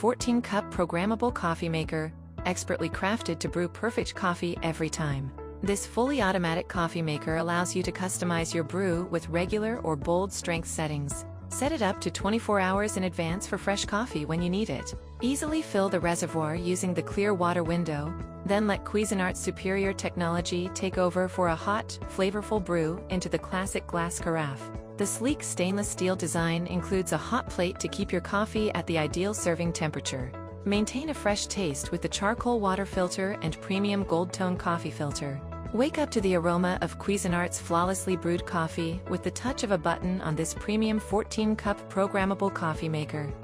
14-cup programmable coffee maker, expertly crafted to brew perfect coffee every time. This fully automatic coffee maker allows you to customize your brew with regular or bold strength settings. Set it up to 24 hours in advance for fresh coffee when you need it. Easily fill the reservoir using the clear water window, then let Cuisinart's superior technology take over for a hot, flavorful brew into the classic glass carafe. The sleek stainless steel design includes a hot plate to keep your coffee at the ideal serving temperature. Maintain a fresh taste with the charcoal water filter and premium gold tone coffee filter. Wake up to the aroma of Cuisinart's flawlessly brewed coffee with the touch of a button on this premium 14-cup programmable coffee maker.